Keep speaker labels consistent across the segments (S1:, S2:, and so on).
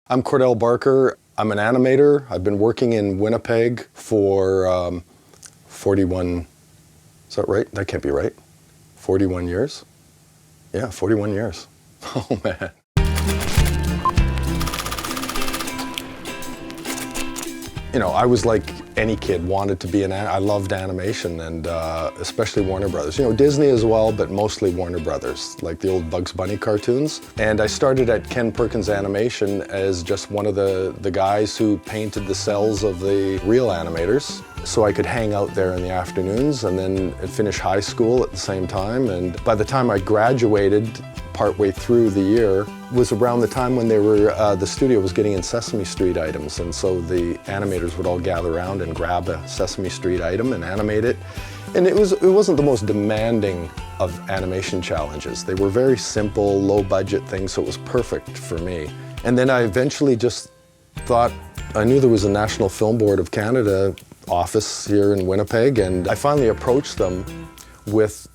S1: I'm Cordell Barker. I'm an animator. I've been working in Winnipeg for 41, is that right? That can't be right. 41 years? Yeah, 41 years. Oh man. You know, I was like any kid, wanted to be I loved animation, and especially Warner Brothers. You know, Disney as well, but mostly Warner Brothers, like the old Bugs Bunny cartoons. And I started at Kenn Perkins Animation as just one of the guys who painted the cells of the real animators. So I could hang out there in the afternoons and then finish high school at the same time. And by the time I graduated, partway through the year, was around the time when they were, the studio was getting in Sesame Street items, and so the animators would all gather around and grab a Sesame Street item and animate it. And it wasn't the most demanding of animation challenges. They were very simple, low budget things, so it was perfect for me. And then I eventually just thought, I knew there was a National Film Board of Canada office here in Winnipeg, and I finally approached them with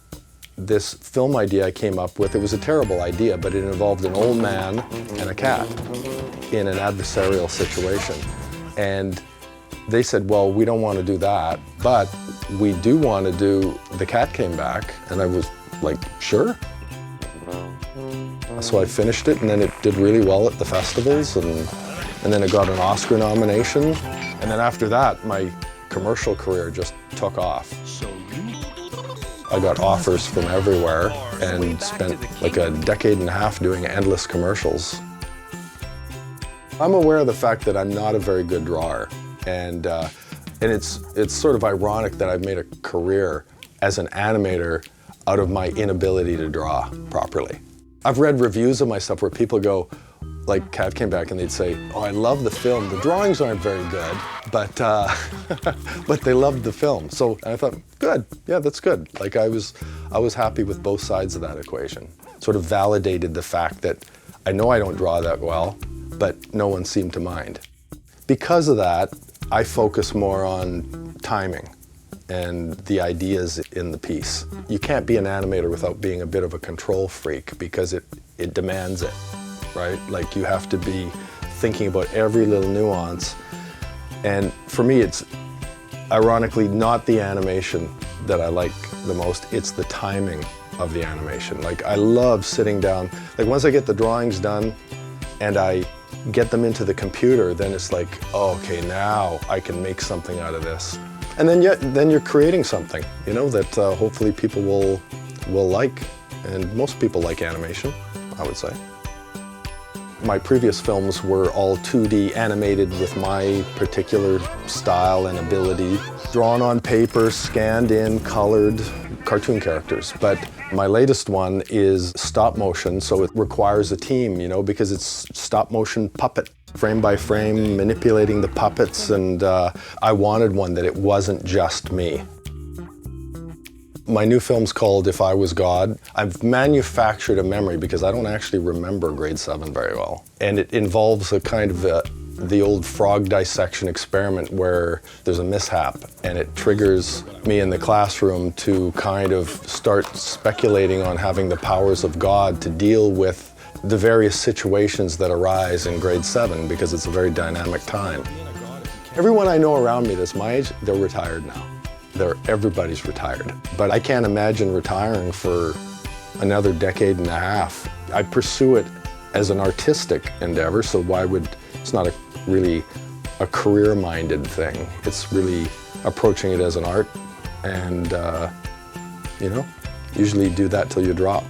S1: this film idea I came up with. It was a terrible idea, but it involved an old man and a cat in an adversarial situation. And they said, well, we don't want to do that, but we do want to do The Cat Came Back. And I was like, sure. So I finished it, and then it did really well at the festivals, and then it got an Oscar nomination. And then after that, my commercial career just took off. I got offers from everywhere and spent like a decade and a half doing endless commercials. I'm aware of the fact that I'm not a very good drawer, and it's sort of ironic that I've made a career as an animator out of my inability to draw properly. I've read reviews of my stuff where people go, like Cat Came Back, and they'd say, oh, I love the film. The drawings aren't very good, but but they loved the film. So I thought, good, yeah, that's good. Like I was happy with both sides of that equation. Sort of validated the fact that I know I don't draw that well, but no one seemed to mind. Because of that, I focus more on timing and the ideas in the piece. You can't be an animator without being a bit of a control freak, because it demands it. Right? Like you have to be thinking about every little nuance. And for me, it's ironically not the animation that I like the most, it's the timing of the animation. Like I love sitting down, like once I get the drawings done and I get them into the computer, then it's like, oh, okay, now I can make something out of this. And then you're creating something, you know, that hopefully people will like. And most people like animation, I would say. My previous films were all 2D animated with my particular style and ability, drawn on paper, scanned in, colored cartoon characters. But my latest one is stop motion, so it requires a team, you know, because it's stop motion puppet, frame by frame, manipulating the puppets, and I wanted one that it wasn't just me. My new film's called If I Was God. I've manufactured a memory because I don't actually remember grade 7 very well. And it involves a kind of the old frog dissection experiment where there's a mishap and it triggers me in the classroom to kind of start speculating on having the powers of God to deal with the various situations that arise in grade 7, because it's a very dynamic time. Everyone I know around me that's my age, they're retired now. Everybody's retired. But I can't imagine retiring for another decade and a half. I pursue it as an artistic endeavor, so it's not really a career-minded thing. It's really approaching it as an art, and you know, usually do that till you drop.